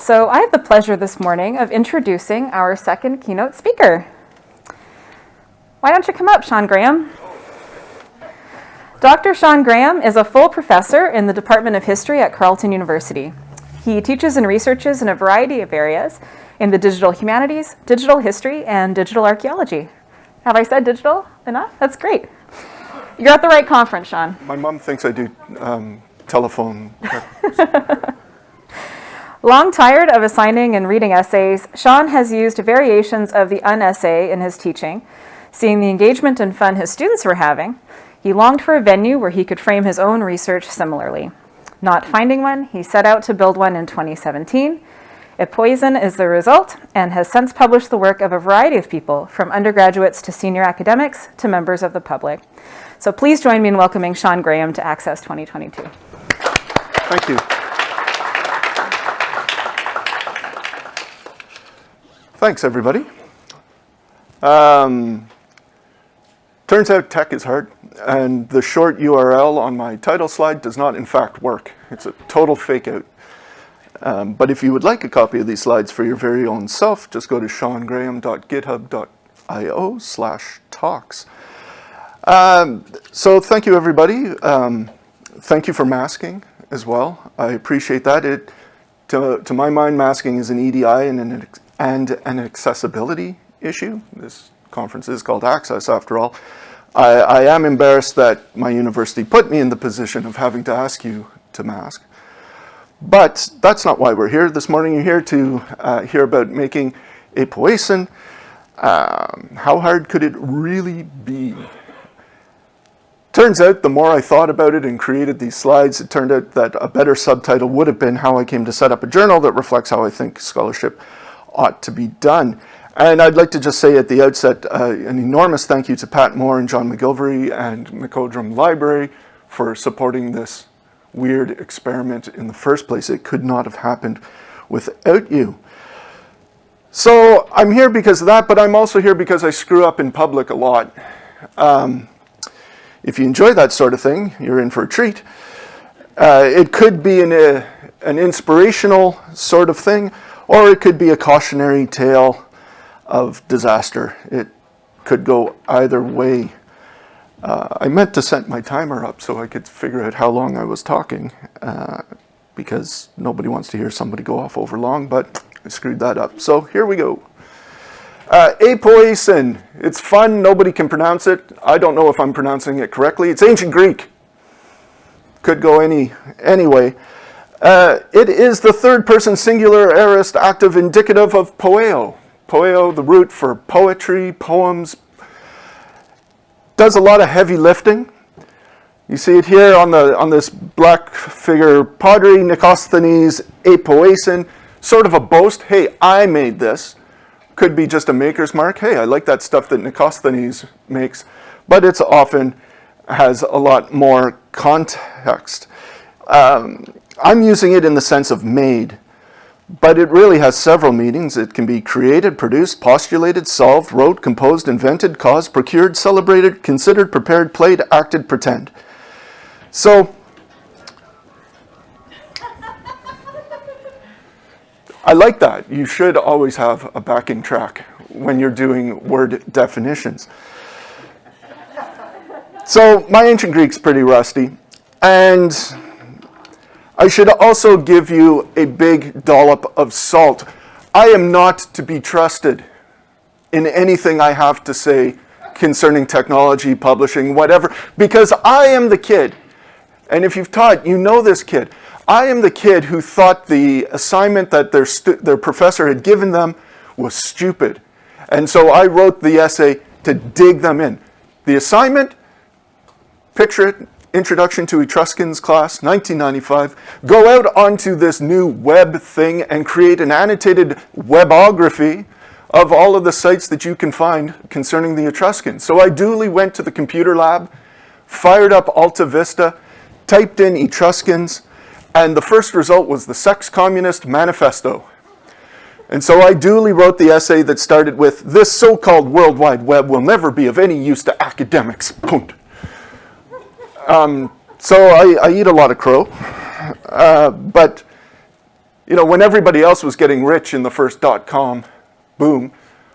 So I have the pleasure this morning of introducing our second keynote speaker. Why don't you come up, Shawn Graham? Dr. Shawn Graham is a full professor in the Department of History at Carleton University. He teaches and researches in a variety of areas in the digital humanities, digital history, and digital archaeology. Have I said digital enough? That's great. You're at the right conference, Shawn. My mom thinks I do telephone. Long tired of assigning and reading essays, Shawn has used variations of the un-essay in his teaching. Seeing the engagement and fun his students were having, he longed for a venue where he could frame his own research similarly. Not finding one, he set out to build one in 2017. Epoiesen is the result and has since published the work of a variety of people, from undergraduates to senior academics to members of the public. So please join me in welcoming Shawn Graham to Access 2022. Thank you. Thanks, everybody. Turns out tech is hard, and the short URL on my title slide does not, in fact, work. It's a total fake out. But if you would like a copy of these slides for your very own self, just go to shawngraham.github.io/talks. So thank you, everybody. Thank you for masking as well. I appreciate that. To my mind, masking is an EDI and an accessibility issue. This conference is called Access, after all. I am embarrassed that my university put me in the position of having to ask you to mask. But that's not why we're here. This morning you're here to hear about making Epoiesen. How hard could it really be? Turns out the more I thought about it and created these slides, it turned out that a better subtitle would have been how I came to set up a journal that reflects how I think scholarship ought to be done. And I'd like to just say at the outset an enormous thank you to Pat Moore and John McGilvery and McCodrum Library for supporting this weird experiment in the first place. It could not have happened without you. So I'm here because of that, but I'm also here because I screw up in public a lot. If you enjoy that sort of thing, you're in for a treat. It could be an inspirational sort of thing, or it could be a cautionary tale of disaster. It could go either way. I meant to set my timer up so I could figure out how long I was talking, because nobody wants to hear somebody go off over long, but I screwed that up. So here we go. Epoiesen. It's fun. Nobody can pronounce it. I don't know if I'm pronouncing it correctly. It's ancient Greek. Could go anyway. It is the third person singular aorist active indicative of poeo. Poeo, the root for poetry, poems. Does a lot of heavy lifting. You see it here on this black figure, Padre Nikosthenes Epoiesen, sort of a boast. Hey, I made this. Could be just a maker's mark. Hey, I like that stuff that Nikosthenes makes, but it's often has a lot more context. I'm using it in the sense of made, but it really has several meanings. It can be created, produced, postulated, solved, wrote, composed, invented, caused, procured, celebrated, considered, prepared, played, acted, pretend. So, I like that. You should always have a backing track when you're doing word definitions. So my ancient Greek's pretty rusty, and I should also give you a big dollop of salt. I am not to be trusted in anything I have to say concerning technology, publishing, whatever, because I am the kid, and if you've taught, you know this kid. I am the kid who thought the assignment that their professor had given them was stupid. And so I wrote the essay to dig them in. The assignment, picture it, Introduction to Etruscans class, 1995. Go out onto this new web thing and create an annotated webography of all of the sites that you can find concerning the Etruscans. So I duly went to the computer lab, fired up Alta Vista, typed in Etruscans, and the first result was the Sex Communist Manifesto. And so I duly wrote the essay that started with, "This so-called World Wide Web will never be of any use to academics." Punt. So I eat a lot of crow, but You know, when everybody else was getting rich in the first .com boom,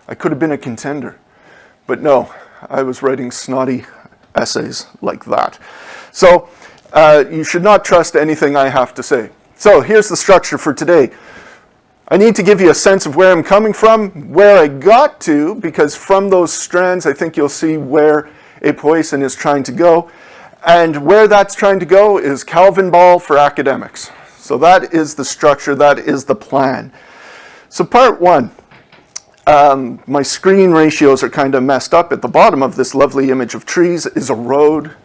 I could have been a contender. But no, I was writing snotty essays like that. So you should not trust anything I have to say. So here's the structure for today. I need to give you a sense of where I'm coming from, where I got to, because from those strands I think you'll see where Epoiesen is trying to go. And where that's trying to go is Calvin Ball for academics. So that is the structure, that is the plan. So part one, my screen ratios are kind of messed up. At the bottom of this lovely image of trees is a road,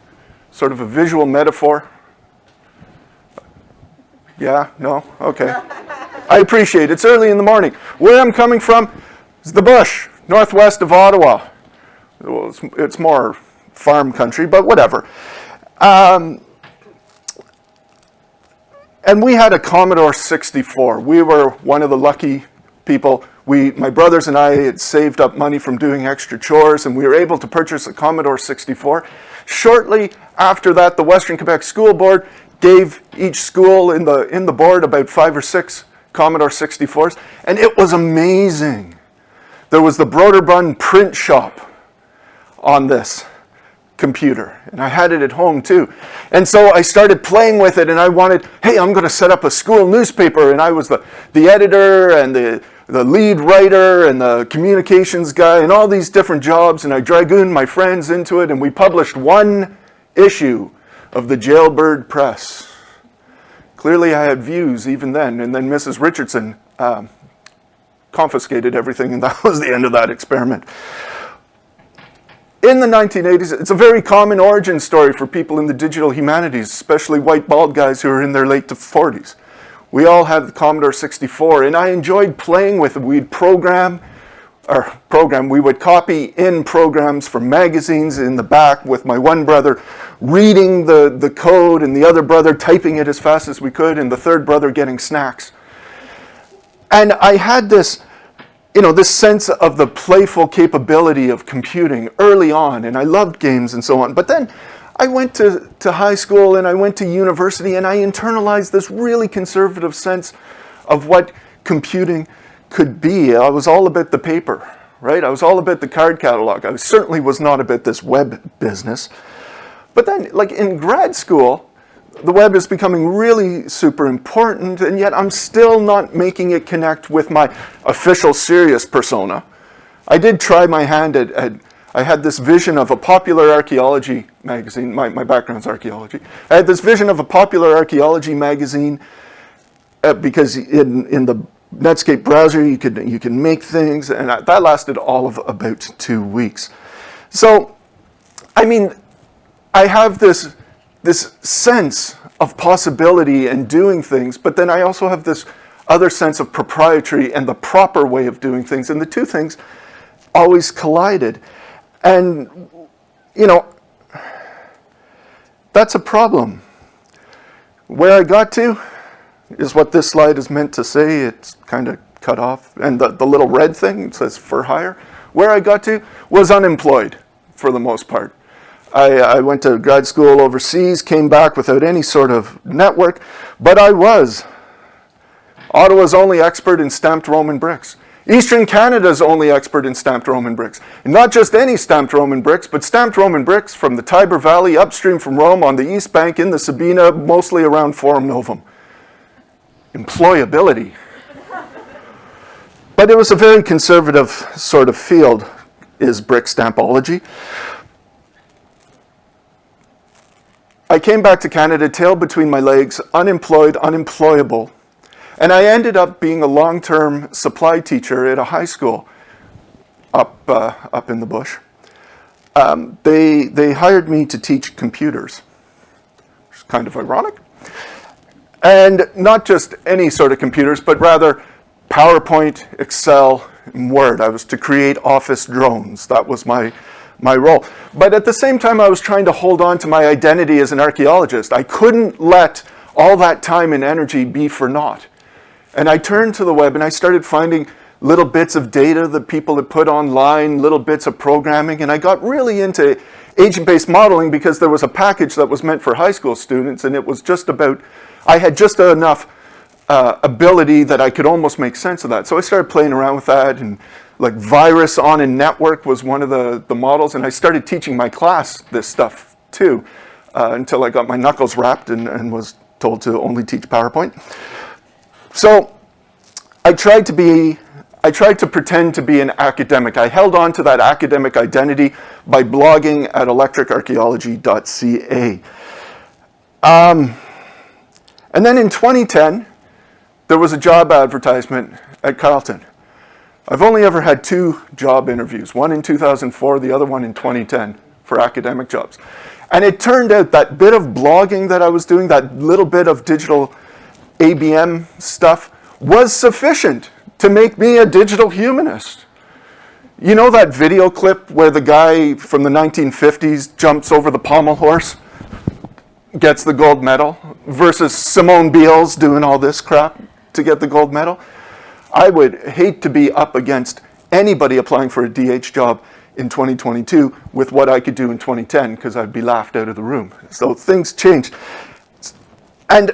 sort of a visual metaphor. Yeah? No? Okay. I appreciate it. It's early in the morning. Where I'm coming from is the bush, northwest of Ottawa. Well, it's more farm country, but whatever. And we had a Commodore 64. We were one of the lucky people. My brothers and I had saved up money from doing extra chores, and we were able to purchase a Commodore 64. Shortly after that, the Western Quebec School Board gave each school in the board about 5 or 6 Commodore 64s, and it was amazing. There was the Broderbund print shop on this computer, and I had it at home too. And so I started playing with it, and I wanted, hey, I'm going to set up a school newspaper, and I was the editor and the lead writer and the communications guy and all these different jobs, and I dragooned my friends into it, and we published one issue of the Jailbird Press. Clearly I had views even then, and then Mrs. Richardson confiscated everything, and that was the end of that experiment. In the 1980s, it's a very common origin story for people in the digital humanities, especially white bald guys who are in their late 40s. We all had the Commodore 64, and I enjoyed playing with it. We would copy in programs from magazines in the back with my one brother reading the code and the other brother typing it as fast as we could and the third brother getting snacks. And I had this sense of the playful capability of computing early on, and I loved games and so on. But then I went to high school and I went to university, and I internalized this really conservative sense of what computing could be. I was all about the paper, right? I was all about the card catalog. I certainly was not about this web business. But then, like in grad school, the web is becoming really super important, and yet I'm still not making it connect with my official serious persona. I did try my hand I had this vision of a popular archaeology magazine. My background's archaeology. I had this vision of a popular archaeology magazine because in the Netscape browser you can make things, and that lasted all of about 2 weeks. So, I mean, I have this sense of possibility and doing things, but then I also have this other sense of proprietary and the proper way of doing things, and the two things always collided. And, that's a problem. Where I got to is what this slide is meant to say. It's kind of cut off, and the little red thing says for hire. Where I got to was unemployed for the most part. I went to grad school overseas, came back without any sort of network, but I was Ottawa's only expert in stamped Roman bricks. Eastern Canada's only expert in stamped Roman bricks. And not just any stamped Roman bricks, but stamped Roman bricks from the Tiber Valley upstream from Rome on the East Bank in the Sabina, mostly around Forum Novum. Employability. But it was a very conservative sort of field, is brick stampology. I came back to Canada, tail between my legs, unemployed, unemployable, and I ended up being a long-term supply teacher at a high school up in the bush. They hired me to teach computers, which is kind of ironic. And not just any sort of computers, but rather PowerPoint, Excel, and Word. I was to create office drones. That was my role. But at the same time, I was trying to hold on to my identity as an archaeologist. I couldn't let all that time and energy be for naught. And I turned to the web and I started finding little bits of data that people had put online, little bits of programming, and I got really into agent-based modeling because there was a package that was meant for high school students, and it was just about, I had just enough ability that I could almost make sense of that. So I started playing around with that, and like virus on a network was one of the models, and I started teaching my class this stuff too, until I got my knuckles wrapped and was told to only teach PowerPoint. So I tried to pretend to be an academic. I held on to that academic identity by blogging at electricarchaeology.ca. And then in 2010, there was a job advertisement at Carleton. I've only ever had 2 job interviews, one in 2004, the other one in 2010 for academic jobs. And it turned out that bit of blogging that I was doing, that little bit of digital ABM stuff, was sufficient to make me a digital humanist. You know that video clip where the guy from the 1950s jumps over the pommel horse, gets the gold medal, versus Simone Biles doing all this crap to get the gold medal? I would hate to be up against anybody applying for a DH job in 2022 with what I could do in 2010, because I'd be laughed out of the room. So things changed. And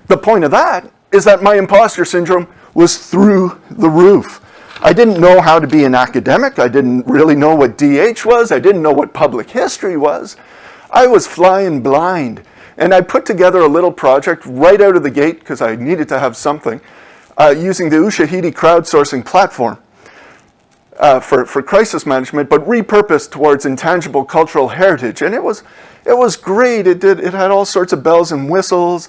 the point of that is that my imposter syndrome was through the roof. I didn't know how to be an academic. I didn't really know what DH was. I didn't know what public history was. I was flying blind. And I put together a little project right out of the gate, because I needed to have something, using the Ushahidi crowdsourcing platform for crisis management, but repurposed towards intangible cultural heritage. And it was great. It had all sorts of bells and whistles.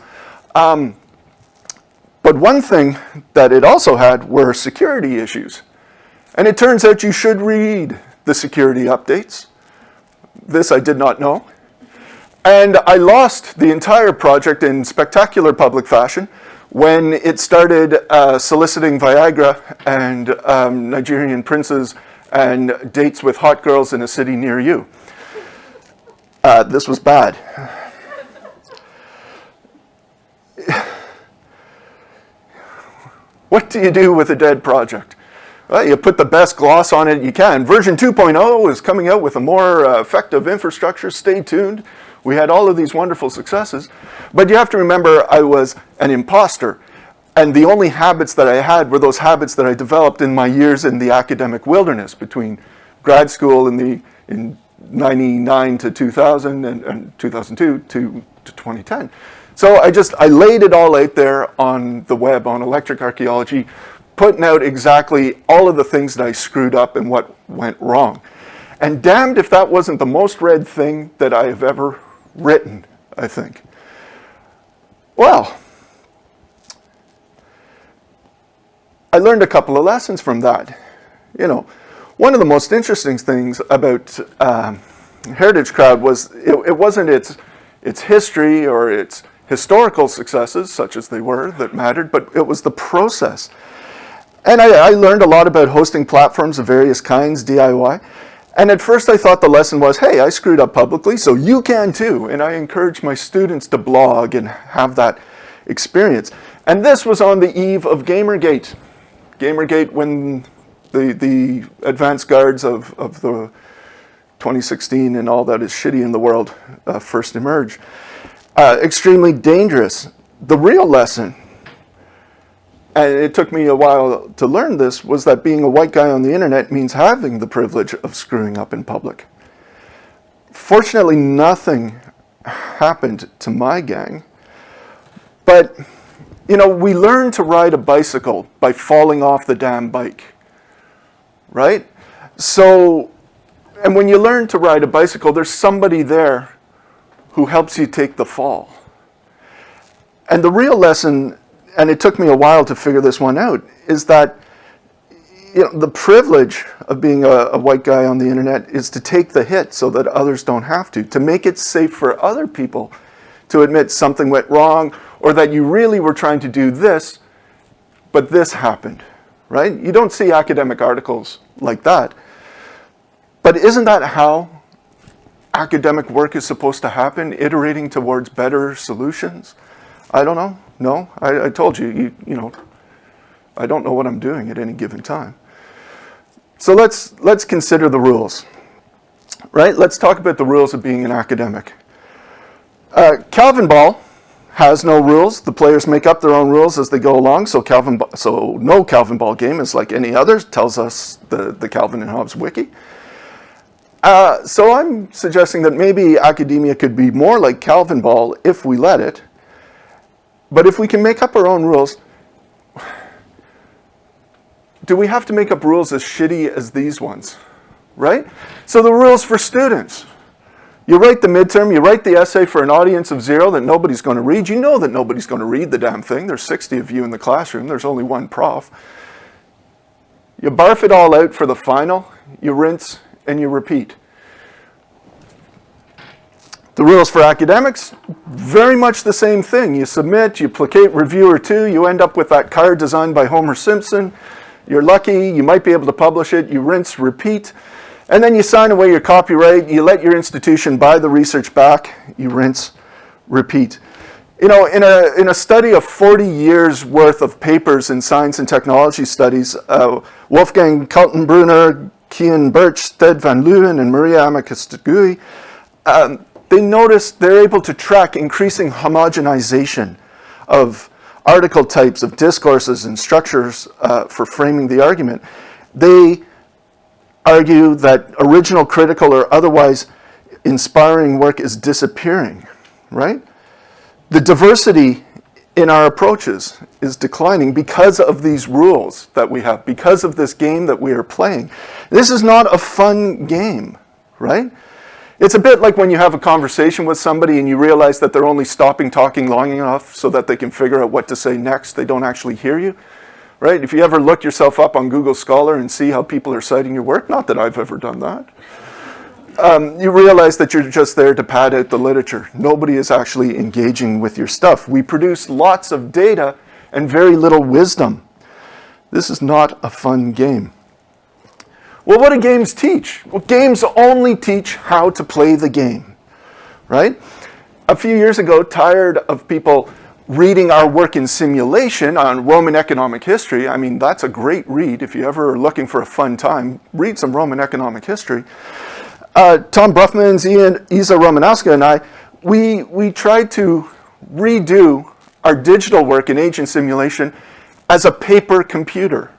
But one thing that it also had were security issues. And it turns out you should read the security updates. This I did not know. And I lost the entire project in spectacular public fashion when it started soliciting Viagra and Nigerian princes and dates with hot girls in a city near you. This was bad. What do you do with a dead project? Well, you put the best gloss on it you can. Version 2.0 is coming out with a more effective infrastructure. Stay tuned. We had all of these wonderful successes. But you have to remember, I was an imposter. And the only habits that I had were those habits that I developed in my years in the academic wilderness between grad school in 99 to 2000 and 2002 to 2010. So I laid it all out there on the web, on Electric Archaeology, putting out exactly all of the things that I screwed up and what went wrong. And damned if that wasn't the most read thing that I have ever written, I think. Well, I learned a couple of lessons from that. You know, one of the most interesting things about Heritage Crowd was it wasn't its history or its historical successes, such as they were, that mattered, but it was the process. And I learned a lot about hosting platforms of various kinds, DIY. And at first I thought the lesson was, hey, I screwed up publicly, so you can too. And I encourage my students to blog and have that experience. And this was on the eve of Gamergate. Gamergate, when the advanced guards of the 2016 and all that is shitty in the world first emerged. Extremely dangerous. The real lesson, and it took me a while to learn this, was that being a white guy on the internet means having the privilege of screwing up in public. Fortunately, nothing happened to my gang, but you know, we learn to ride a bicycle by falling off the damn bike, right? So, and when you learn to ride a bicycle, there's somebody there who helps you take the fall. And the real lesson, and it took me a while to figure this one out, is that the privilege of being a white guy on the internet is to take the hit so that others don't have to make it safe for other people to admit something went wrong, or that you really were trying to do this, but this happened, right? You don't see academic articles like that. But isn't that how academic work is supposed to happen, iterating towards better solutions? I don't know. No, I told you, you know, I don't know what I'm doing at any given time. So let's consider the rules, right? Let's talk about the rules of being an academic. Calvin Ball has no rules. The players make up their own rules as they go along. So no Calvin Ball game is like any other, tells us the Calvin and Hobbes wiki. So I'm suggesting that maybe academia could be more like Calvin Ball if we let it. But if we can make up our own rules, do we have to make up rules as shitty as these ones, right? So the rules for students. You write the midterm, you write the essay for an audience of 0 that nobody's going to read. You know that nobody's going to read the damn thing. There's 60 of you in the classroom. There's only one prof. You barf it all out for the final. You rinse and you repeat. The rules for academics, very much the same thing. You submit, you placate reviewer 2, you end up with that card designed by Homer Simpson. You're lucky, you might be able to publish it. You rinse, repeat. And then you sign away your copyright, you let your institution buy the research back, you rinse, repeat. You know, in a study of 40 years worth of papers in science and technology studies, Wolfgang Kaltenbrunner, Kian Birch, Sted van Leeuwen, and Maria Amicus-Tegui, they noticed they're able to track increasing homogenization of article types, of discourses and structures for framing the argument. They argue that original, critical, or otherwise inspiring work is disappearing, right? The diversity in our approaches is declining because of these rules that we have, because of this game that we are playing. This is not a fun game, right? It's a bit like when you have a conversation with somebody and you realize that they're only stopping talking long enough so that they can figure out what to say next. They don't actually hear you. Right? If you ever look yourself up on Google Scholar and see how people are citing your work, not that I've ever done that, you realize that you're just there to pad out the literature. Nobody is actually engaging with your stuff. We produce lots of data and very little wisdom. This is not a fun game. Well, what do games teach? Well, games only teach how to play the game, right? A few years ago, tired of people reading our work in simulation on Roman economic history. I mean, that's a great read. If you ever are looking for a fun time, read some Roman economic history. Tom Bruffmans, Isa Romanowska, and I, we tried to redo our digital work in agent simulation as a paper computer,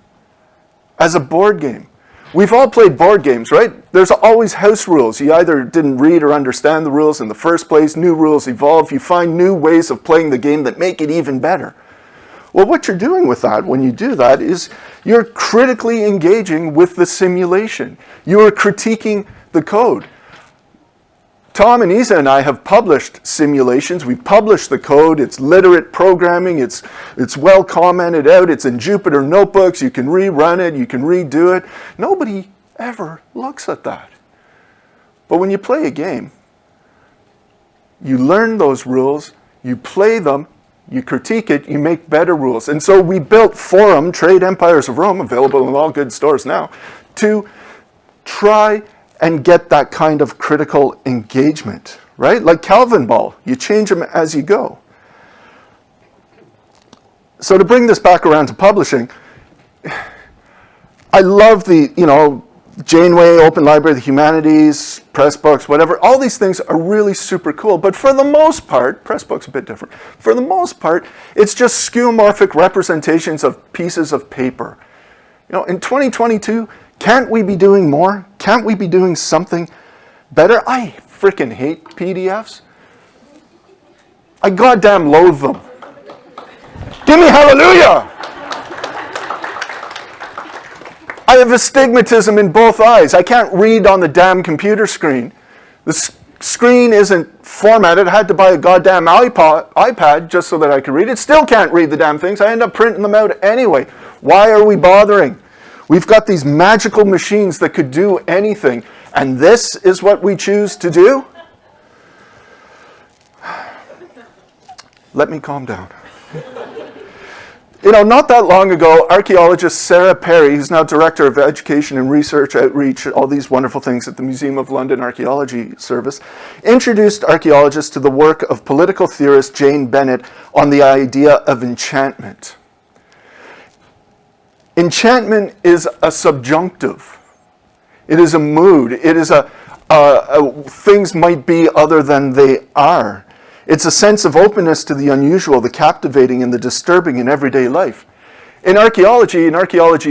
as a board game. We've all played board games, right? There's always house rules. You either didn't read or understand the rules in the first place. New rules evolve. You find new ways of playing the game that make it even better. Well, what you're doing with that when you do that is you're critically engaging with the simulation. You are critiquing the code. Tom and Isa and I have published simulations. We've published the code. It's literate programming. It's well commented out. It's in Jupyter notebooks. You can rerun it. You can redo it. Nobody ever looks at that. But when you play a game, you learn those rules, you play them, you critique it, you make better rules. And so we built Forum, Trade Empires of Rome, available in all good stores now, to try and get that kind of critical engagement, right? Like Calvin Ball, you change them as you go. So to bring this back around to publishing, I love the, Janeway, Open Library of the Humanities, Pressbooks, whatever. All these things are really super cool, but for the most part, Pressbooks a bit different. For the most part, it's just skeuomorphic representations of pieces of paper. In 2022, can't we be doing more? Can't we be doing something better? I freaking hate PDFs. I goddamn loathe them. Give me hallelujah! I have astigmatism in both eyes. I can't read on the damn computer screen. The screen isn't formatted. I had to buy a goddamn iPad just so that I could read it. Still can't read the damn things. I end up printing them out anyway. Why are we bothering? We've got these magical machines that could do anything, and this is what we choose to do? Let me calm down. Not that long ago, archaeologist Sarah Perry, who's now Director of Education and Research Outreach, all these wonderful things at the Museum of London Archaeology Service, introduced archaeologists to the work of political theorist Jane Bennett on the idea of enchantment. Enchantment is a subjunctive. It is a mood. It is things might be other than they are. It's a sense of openness to the unusual, the captivating, and the disturbing in everyday life. In archaeology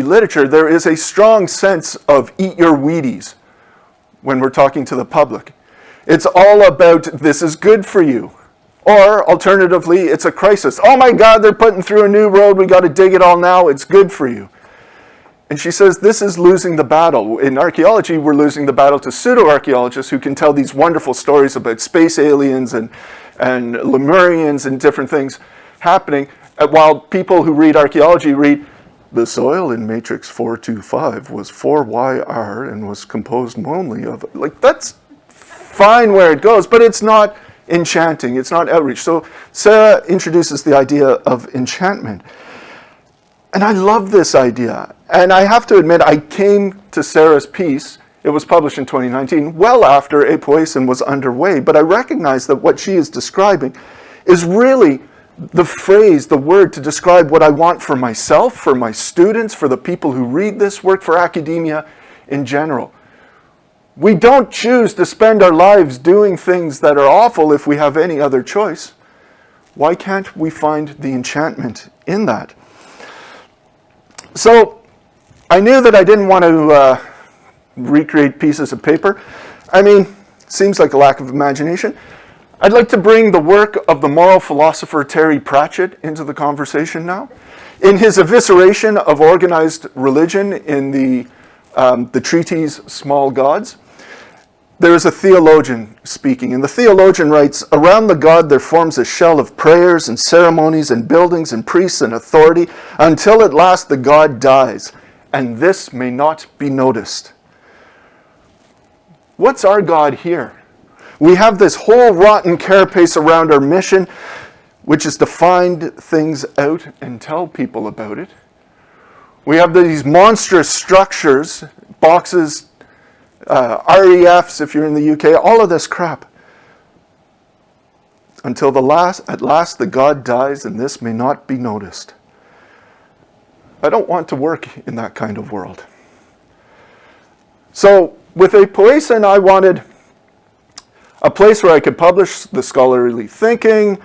literature, there is a strong sense of eat your Wheaties when we're talking to the public. It's all about this is good for you. Or alternatively, it's a crisis. Oh my God, they're putting through a new road. We got to dig it all now. It's good for you. And she says this is losing the battle. In archaeology, we're losing the battle to pseudo-archaeologists who can tell these wonderful stories about space aliens and Lemurians and different things happening, while people who read archaeology read, the soil in matrix 425 was 4YR and was composed only of, like, that's fine where it goes, but it's not enchanting, it's not outreach. So Sarah introduces the idea of enchantment. And I love this idea. And I have to admit, I came to Sarah's piece, it was published in 2019, well after Epoiesen was underway, but I recognize that what she is describing is really the phrase, the word to describe what I want for myself, for my students, for the people who read this work, for academia in general. We don't choose to spend our lives doing things that are awful if we have any other choice. Why can't we find the enchantment in that? So I knew that I didn't want to recreate pieces of paper. I mean, seems like a lack of imagination. I'd like to bring the work of the moral philosopher Terry Pratchett into the conversation now. In his evisceration of organized religion in the treatise Small Gods, there is a theologian speaking, and the theologian writes, around the God there forms a shell of prayers and ceremonies and buildings and priests and authority, until at last the God dies, and this may not be noticed. What's our God here? We have this whole rotten carapace around our mission, which is to find things out and tell people about it. We have these monstrous structures, boxes, REFs if you're in the UK, all of this crap. Until at last the God dies and this may not be noticed. I don't want to work in that kind of world. So with Epoiesen, I wanted a place where I could publish the scholarly thinking,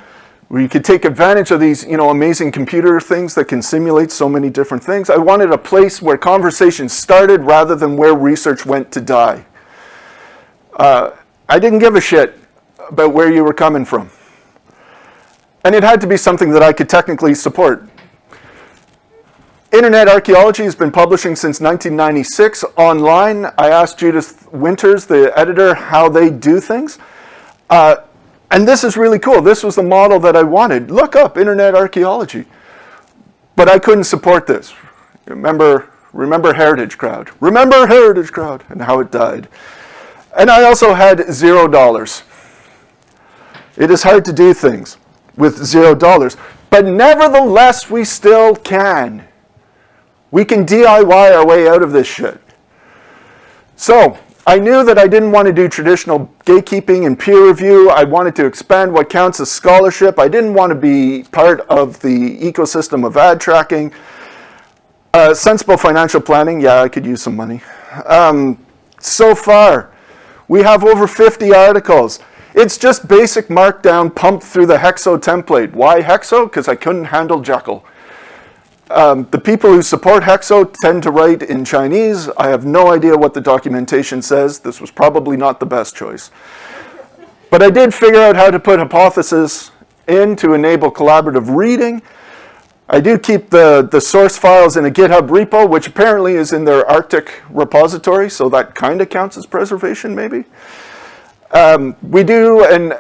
where you could take advantage of these, amazing computer things that can simulate so many different things. I wanted a place where conversations started rather than where research went to die. I didn't give a shit about where you were coming from. And it had to be something that I could technically support. Internet Archaeology has been publishing since 1996 online. I asked Judith Winters, the editor, how they do things. And this is really cool. This was the model that I wanted. Look up Internet Archaeology. But I couldn't support this. Remember Heritage Crowd. Remember Heritage Crowd and how it died. And I also had $0. It is hard to do things with $0. But nevertheless, we still can. We can DIY our way out of this shit. So I knew that I didn't want to do traditional gatekeeping and peer review. I wanted to expand what counts as scholarship. I didn't want to be part of the ecosystem of ad tracking. Sensible financial planning, yeah, I could use some money. So far, we have over 50 articles. It's just basic markdown pumped through the Hexo template. Why Hexo? Because I couldn't handle Jekyll. The people who support Hexo tend to write in Chinese. I have no idea what the documentation says. This was probably not the best choice. But I did figure out how to put hypothesis in to enable collaborative reading. I do keep the source files in a GitHub repo, which apparently is in their Arctic repository, so that kind of counts as preservation, maybe. We do an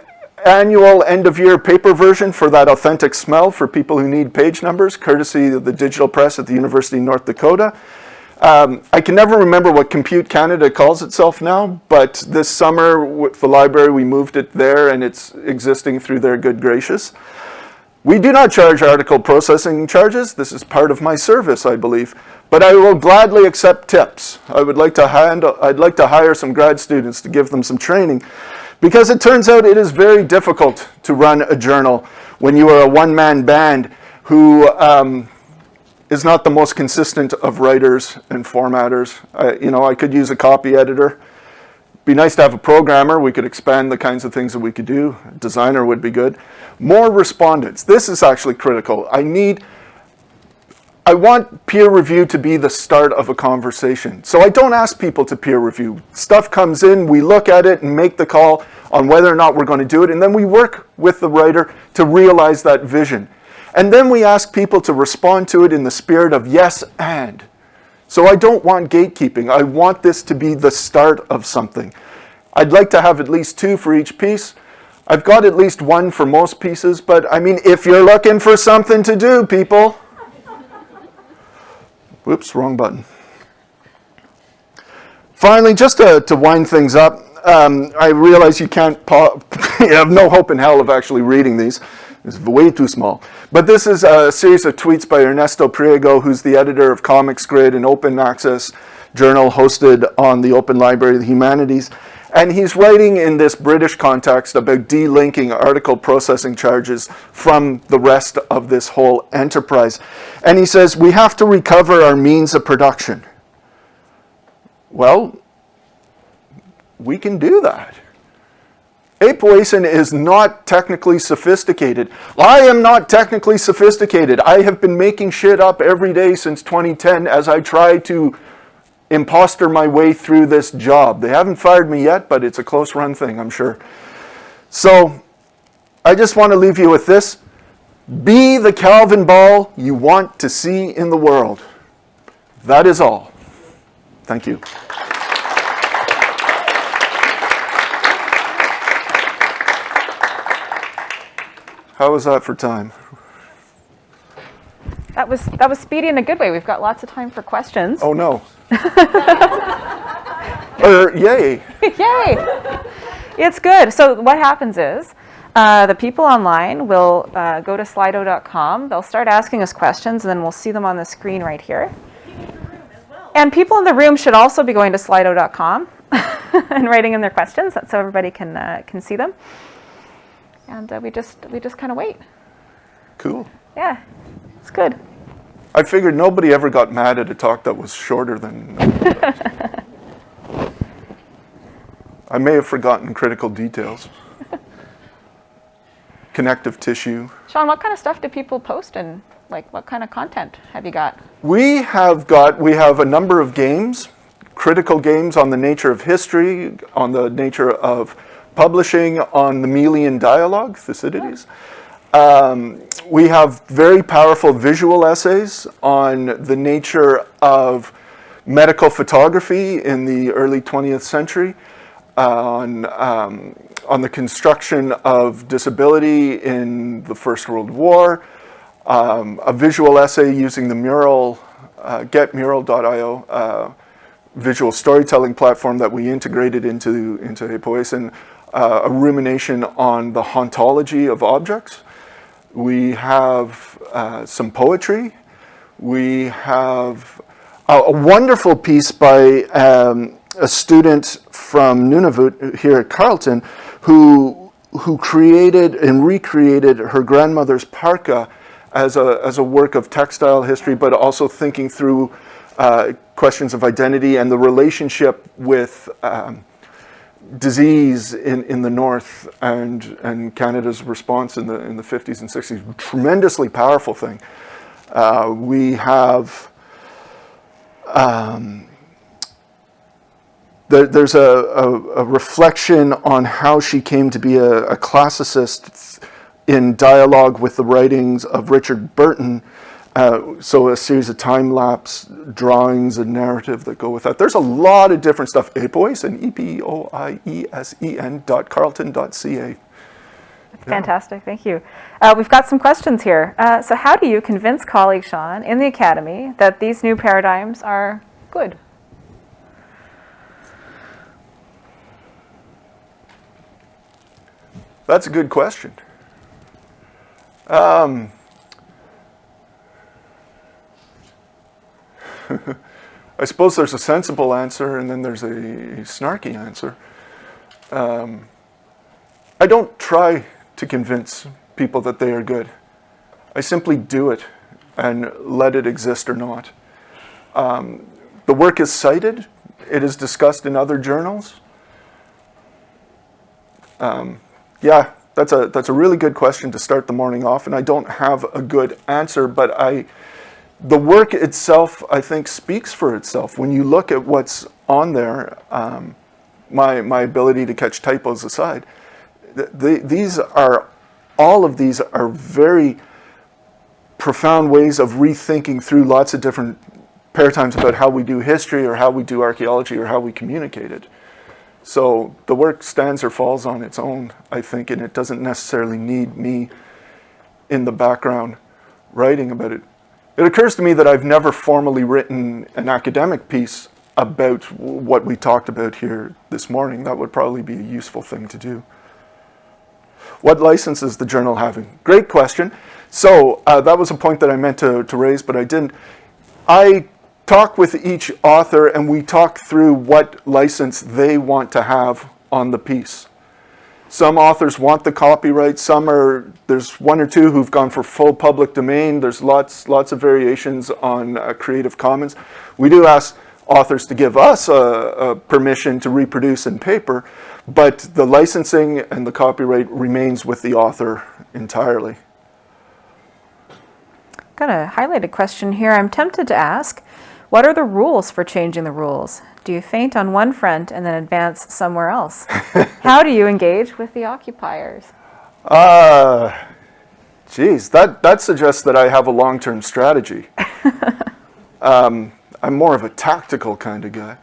annual end-of-year paper version for that authentic smell for people who need page numbers, courtesy of the digital press at the University of North Dakota. I can never remember what Compute Canada calls itself now, but this summer with the library we moved it there and it's existing through their good gracious. We do not charge article processing charges. This is part of my service, I believe, but I will gladly accept tips. I'd like to hire some grad students to give them some training, because it turns out it is very difficult to run a journal when you are a one-man band who is not the most consistent of writers and formatters. I could use a copy editor. Be nice to have a programmer. We could expand the kinds of things that we could do. A designer would be good. More respondents. This is actually critical. I want peer review to be the start of a conversation. So I don't ask people to peer review. Stuff comes in, we look at it and make the call on whether or not we're going to do it, and then we work with the writer to realize that vision. And then we ask people to respond to it in the spirit of yes and. So I don't want gatekeeping. I want this to be the start of something. I'd like to have at least 2 for each piece. I've got at least 1 for most pieces, but I mean, if you're looking for something to do, people. Whoops, wrong button. Finally, just to wind things up, I realize you can't, you have no hope in hell of actually reading these. It's way too small. But this is a series of tweets by Ernesto Priego, who's the editor of Comics Grid, an open access journal hosted on the Open Library of the Humanities. And he's writing in this British context about delinking article processing charges from the rest of this whole enterprise. And he says, we have to recover our means of production. Well, we can do that. Epoiesen is not technically sophisticated. I am not technically sophisticated. I have been making shit up every day since 2010 as I try to imposter my way through this job. They haven't fired me yet, but it's a close run thing, I'm sure. So I just want to leave you with this. Be the Calvin Ball you want to see in the world. That is all. Thank you. How was that for time? That was speedy in a good way. We've got lots of time for questions. Oh no. Yay. Yay! It's good. So what happens is the people online will go to slido.com. They'll start asking us questions, and then we'll see them on the screen right here. And people in the room should also be going to slido.com and writing in their questions, so everybody can see them. And we just kind of wait. Cool. Yeah, it's good. I figured nobody ever got mad at a talk that was shorter than... I may have forgotten critical details. Connective tissue. Shawn, what kind of stuff do people post, and like what kind of content have you got? We have a number of games, critical games on the nature of history, on the nature of publishing, on the Melian dialogue, Thucydides. We have very powerful visual essays on the nature of medical photography in the early 20th century, on the construction of disability in the First World War, a visual essay using the mural, getmural.io, visual storytelling platform that we integrated into Epoiesen, a rumination on the hauntology of objects. We have some poetry. We have a wonderful piece by a student from Nunavut here at Carleton who created and recreated her grandmother's parka as a work of textile history, but also thinking through questions of identity and the relationship with disease in the north and Canada's response in the 50s and 60s. Tremendously powerful thing. We have there's a reflection on how she came to be a classicist in dialogue with the writings of Richard Burton. So a series of time-lapse drawings and narrative that go with that. There's a lot of different stuff. Epoiesen, epoiesen.carleton.ca. That's fantastic. Thank you. We've got some questions here. So how do you convince colleagues, Shawn, in the Academy that these new paradigms are good? That's a good question. I suppose there's a sensible answer and then there's a snarky answer. I don't try to convince people that they are good. I simply do it and let it exist or not. The work is cited. It is discussed in other journals. Yeah, that's a really good question to start the morning off, and I don't have a good answer, but the work itself, I think, speaks for itself. When you look at what's on there, my ability to catch typos aside, all of these are very profound ways of rethinking through lots of different paradigms about how we do history or how we do archaeology or how we communicate it. So the work stands or falls on its own, I think, and it doesn't necessarily need me in the background writing about it. It occurs to me that I've never formally written an academic piece about what we talked about here this morning. That would probably be a useful thing to do. What license is the journal having? Great question. So that was a point that I meant to raise, but I didn't. I talk with each author and we talk through what license they want to have on the piece. Some authors want the copyright, there's one or two who've gone for full public domain, there's lots of variations on Creative Commons. We do ask authors to give us a permission to reproduce in paper, but the licensing and the copyright remains with the author entirely. Got a highlighted question here. I'm tempted to ask, what are the rules for changing the rules? Do you faint on one front and then advance somewhere else? How do you engage with the occupiers? Geez, that suggests that I have a long-term strategy. I'm more of a tactical kind of guy.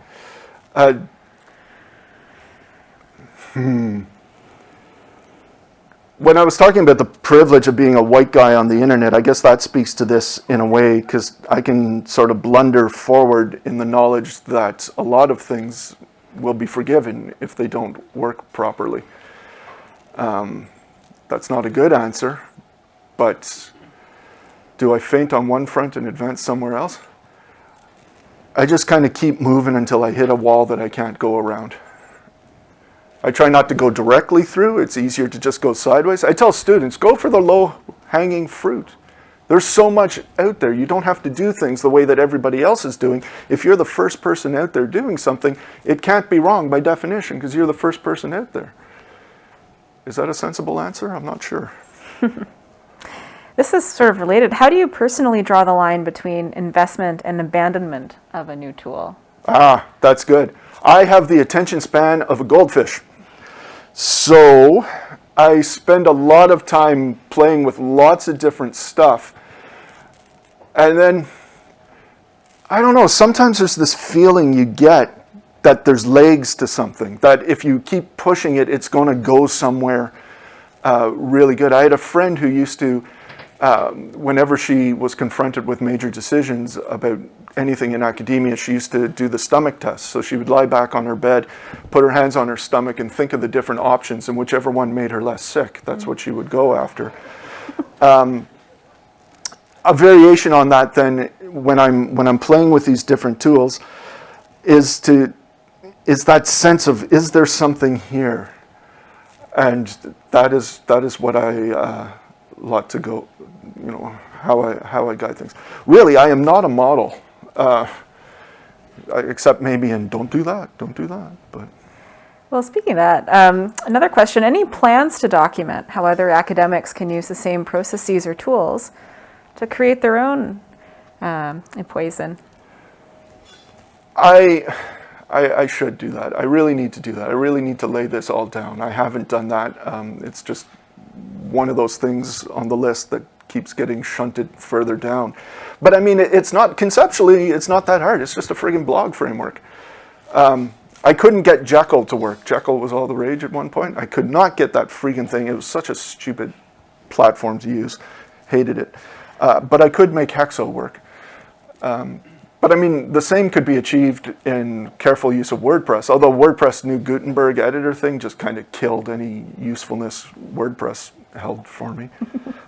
When I was talking about the privilege of being a white guy on the internet, I guess that speaks to this in a way, because I can sort of blunder forward in the knowledge that a lot of things will be forgiven if they don't work properly. That's not a good answer, but do I faint on one front and advance somewhere else? I just kind of keep moving until I hit a wall that I can't go around. I try not to go directly through. It's easier to just go sideways. I tell students, go for the low-hanging fruit. There's so much out there. You don't have to do things the way that everybody else is doing. If you're the first person out there doing something, it can't be wrong by definition because you're the first person out there. Is that a sensible answer? I'm not sure. This is sort of related. How do you personally draw the line between investment and abandonment of a new tool? That's good. I have the attention span of a goldfish. So I spend a lot of time playing with lots of different stuff. And then, I don't know, sometimes there's this feeling you get that there's legs to something, that if you keep pushing it, it's going to go somewhere really good. I had a friend who used to, whenever she was confronted with major decisions about anything in academia, she used to do the stomach test. So she would lie back on her bed, put her hands on her stomach, and think of the different options, and whichever one made her less sick, that's what she would go after. A variation on that then, when I'm playing with these different tools, is that sense of, is there something here? And that is what I like to go, how I guide things. Really, I am not a model. Except maybe in don't do that. But Well, speaking of that, another question, any plans to document how other academics can use the same processes or tools to create their own Epoiesen? I should do that. I really need to do that. I really need to lay this all down. I haven't done that. It's just one of those things on the list that keeps getting shunted further down. But I mean, it's not, conceptually, it's not that hard. It's just a friggin' blog framework. I couldn't get Jekyll to work. Jekyll was all the rage at one point. I could not get that friggin' thing. It was such a stupid platform to use. Hated it. But I could make Hexo work. But I mean, the same could be achieved in careful use of WordPress, although WordPress' new Gutenberg editor thing just kind of killed any usefulness WordPress held for me.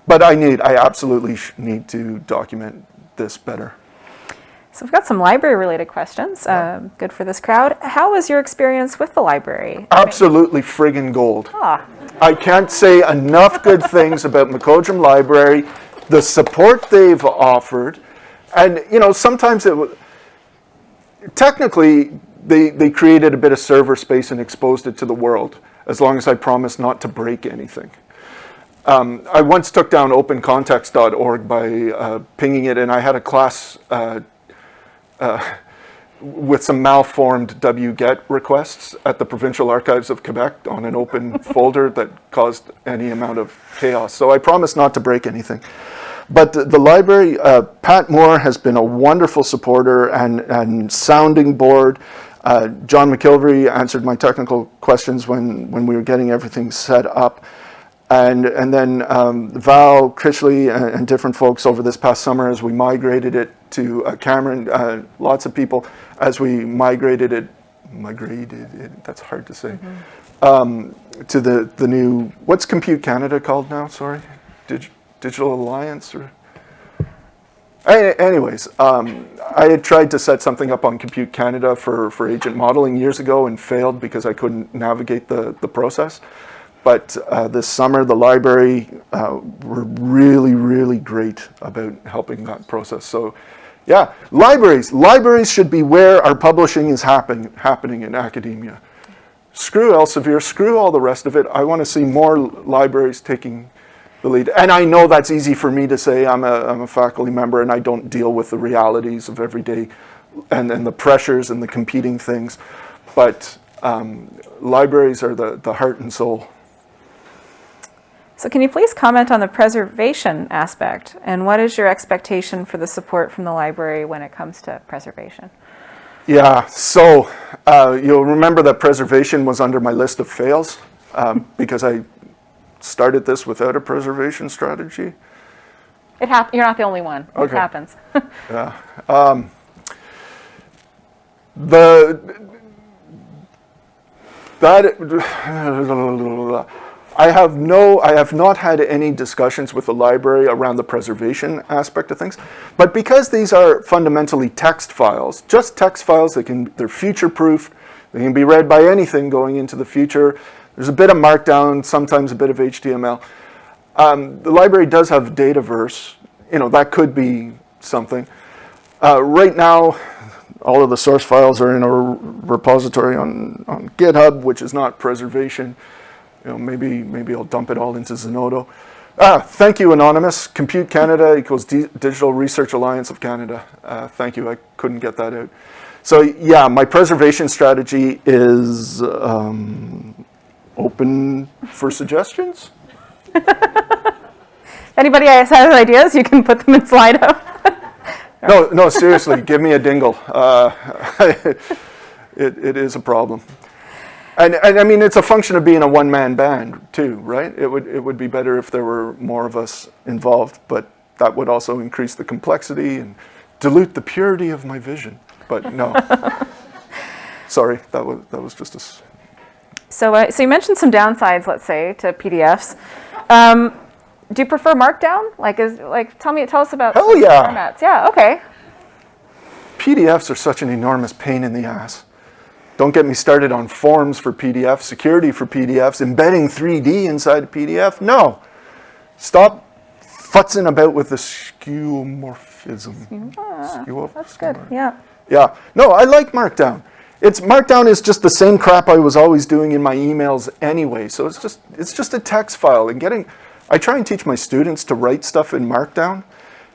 But I absolutely need to document this better. So we've got some library-related questions, good for this crowd. How was your experience with the library? Absolutely friggin' gold. I can't say enough good things about Macodrum Library, the support they've offered, and sometimes technically they created a bit of server space and exposed it to the world. as long as I promise not to break anything. I once took down opencontext.org by pinging it, and I had a class with some malformed wget requests at the Provincial Archives of Quebec on an open folder that caused any amount of chaos. So I promised not to break anything. But the library, Pat Moore has been a wonderful supporter and sounding board. John McKilvery answered my technical questions when we were getting everything set up. And then Val Critchley and different folks over this past summer as we migrated it to Cameron, lots of people, as we migrated it, that's hard to say, to the new, what's Compute Canada called now, sorry? Digital Alliance? Or anyways, I had tried to set something up on Compute Canada for agent modeling years ago and failed because I couldn't navigate the process. But this summer, the library were really, really great about helping that process. So, yeah, libraries should be where our publishing is happening in academia. Screw Elsevier, screw all the rest of it. I want to see more libraries taking the lead. And I know that's easy for me to say. I'm a faculty member, and I don't deal with the realities of every day and the pressures and the competing things. But libraries are the heart and soul. So can you please comment on the preservation aspect, and what is your expectation for the support from the library when it comes to preservation? Yeah, so you'll remember that preservation was under my list of fails because I started this without a preservation strategy. You're not the only one. It happens. Yeah. I have not had any discussions with the library around the preservation aspect of things, but because these are fundamentally text files, just text files, they're future-proof, they can be read by anything going into the future. There's a bit of Markdown, sometimes a bit of HTML. The library does have Dataverse, that could be something. Right now, all of the source files are in a repository on GitHub, which is not preservation. Maybe I'll dump it all into Zenodo. Thank you, Anonymous. Compute Canada equals Digital Research Alliance of Canada. Thank you, I couldn't get that out. So yeah, my preservation strategy is open for suggestions. If anybody has ideas, you can put them in Slido. No, seriously, give me a dingle. It is a problem. And I mean, it's a function of being a one-man band too, right? It would be better if there were more of us involved, but that would also increase the complexity and dilute the purity of my vision. But no, sorry, that was just a. So you mentioned some downsides, let's say, to PDFs. Do you prefer Markdown? Tell us about Hell yeah. formats. Yeah, okay. PDFs are such an enormous pain in the ass. Don't get me started on forms for PDF, security for PDFs, embedding 3D inside a PDF. No. Stop futzing about with the skeuomorphism. That's good, yeah. Yeah. No, I like Markdown. Markdown is just the same crap I was always doing in my emails anyway. So it's just a text file. And I try and teach my students to write stuff in Markdown.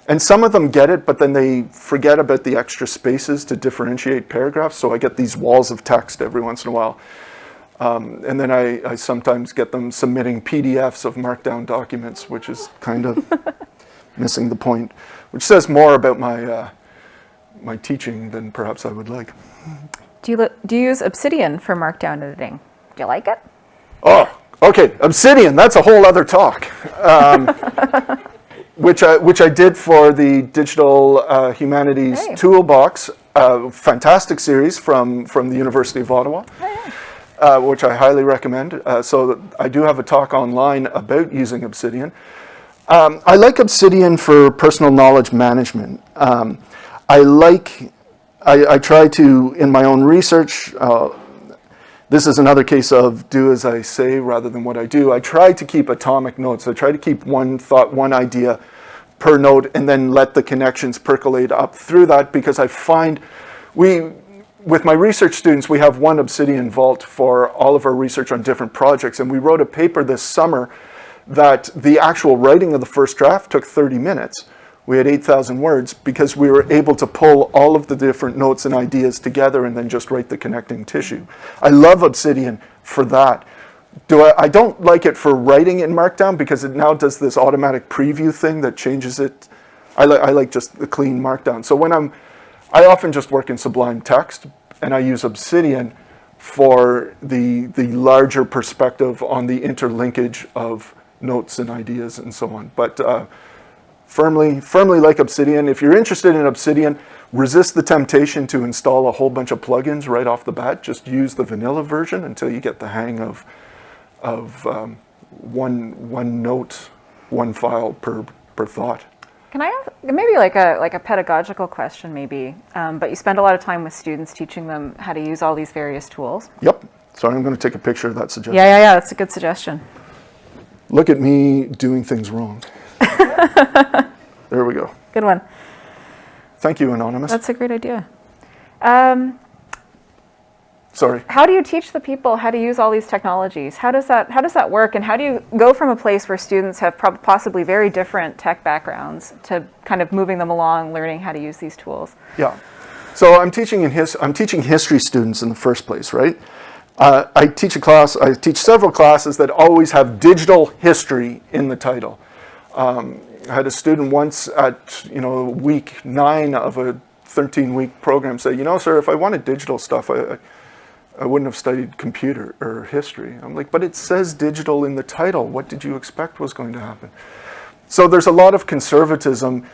And some of them get it, but then they forget about the extra spaces to differentiate paragraphs. So I get these walls of text every once in a while. And then I sometimes get them submitting PDFs of Markdown documents, which is kind of missing the point, which says more about my teaching than perhaps I would like. Do you use Obsidian for Markdown editing? Do you like it? Oh, okay. Obsidian, that's a whole other talk. Which I did for the Digital Humanities Toolbox, a fantastic series from the University of Ottawa, which I highly recommend. So I do have a talk online about using Obsidian. I like Obsidian for personal knowledge management. I try to, in my own research, this is another case of do as I say rather than what I do. I try to keep atomic notes. I try to keep one thought, one idea per note, and then let the connections percolate up through that, because I find with my research students, we have one Obsidian vault for all of our research on different projects, and we wrote a paper this summer that the actual writing of the first draft took 30 minutes. We had 8,000 words because we were able to pull all of the different notes and ideas together and then just write the connecting tissue. I love Obsidian for that. I don't like it for writing in Markdown because it now does this automatic preview thing that changes it. I like just the clean Markdown. So I often just work in Sublime Text, and I use Obsidian for the larger perspective on the interlinkage of notes and ideas and so on. But firmly like Obsidian. If you're interested in Obsidian, resist the temptation to install a whole bunch of plugins right off the bat. Just use the vanilla version until you get the hang of one note, one file per thought. Can I ask maybe like a pedagogical question maybe, but you spend a lot of time with students teaching them how to use all these various tools. Yep. Sorry, I'm going to take a picture of that suggestion. Yeah, that's a good suggestion. Look at me doing things wrong. There we go. Good one. Thank you, Anonymous. That's a great idea. Sorry. How do you teach the people how to use all these technologies? How does that work? And how do you go from a place where students have possibly very different tech backgrounds to kind of moving them along, learning how to use these tools? Yeah. So I'm teaching history students in the first place, right? I teach several classes that always have digital history in the title. I had a student once at week 9 of a 13-week program say, sir, if I wanted digital stuff, I wouldn't have studied computer or history. I'm like, but it says digital in the title. What did you expect was going to happen? So there's a lot of conservatism,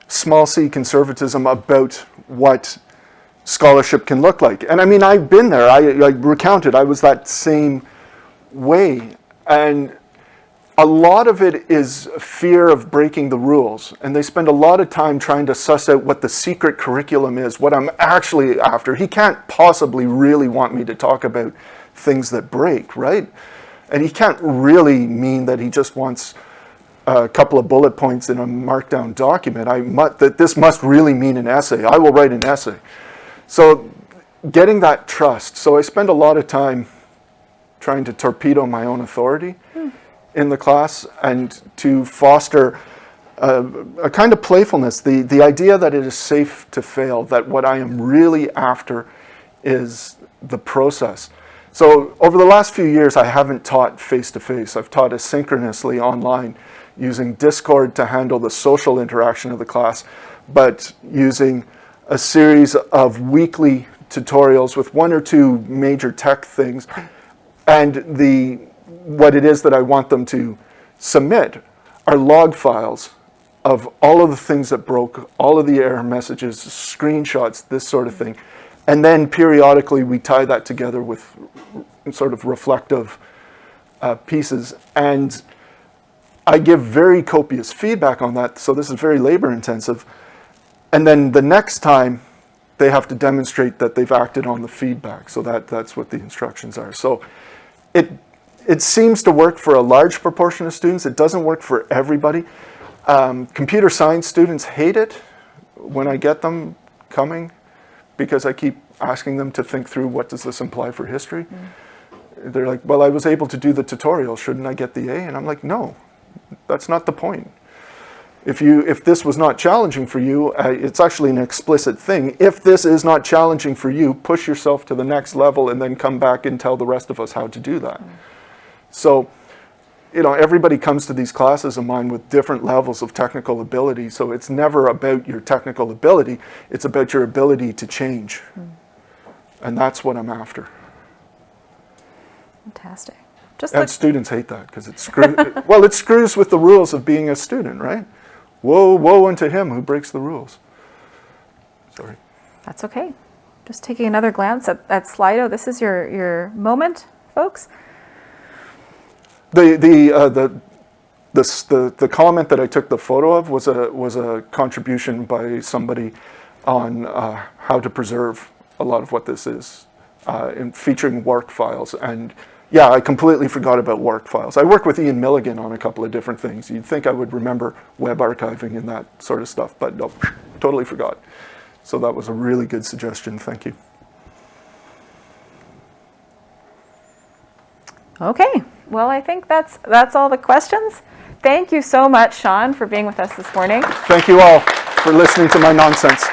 small c conservatism about what scholarship can look like. And I mean, I've been there. I recounted, I was that same way. And a lot of it is fear of breaking the rules, and they spend a lot of time trying to suss out what the secret curriculum is, what I'm actually after. He can't possibly really want me to talk about things that break, right? And he can't really mean that he just wants a couple of bullet points in a markdown document. That this must really mean an essay. I will write an essay. So getting that trust. So I spend a lot of time trying to torpedo my own authority in the class and to foster a kind of playfulness, the idea that it is safe to fail, that what I am really after is the process. So over the last few years, I haven't taught face-to-face. I've taught asynchronously online using Discord to handle the social interaction of the class, but using a series of weekly tutorials with 1 or 2 major tech things, and what it is that I want them to submit are log files of all of the things that broke, all of the error messages, screenshots, this sort of thing. And then periodically we tie that together with sort of reflective pieces. And I give very copious feedback on that, so this is very labor intensive. And then the next time they have to demonstrate that they've acted on the feedback. So that's what the instructions are. So it seems to work for a large proportion of students. It doesn't work for everybody. Computer science students hate it when I get them coming because I keep asking them to think through what does this imply for history. They're like, well, I was able to do the tutorial. Shouldn't I get the A? And I'm like, no, that's not the point. If this was not challenging for you, it's actually an explicit thing. If this is not challenging for you, push yourself to the next level and then come back and tell the rest of us how to do that. So, everybody comes to these classes of mine with different levels of technical ability. So it's never about your technical ability. It's about your ability to change. And that's what I'm after. Fantastic. And students hate that because it screws with the rules of being a student, right? Woe unto him who breaks the rules. Sorry. That's okay. Just taking another glance at Slido. This is your moment, folks. The comment that I took the photo of was a contribution by somebody on how to preserve a lot of what this is, in featuring work files. And yeah, I completely forgot about work files. I work with Ian Milligan on a couple of different things. You'd think I would remember web archiving and that sort of stuff, but no, totally forgot. So that was a really good suggestion. Thank you. Okay, well, I think that's all the questions. Thank you so much, Shawn, for being with us this morning. Thank you all for listening to my nonsense.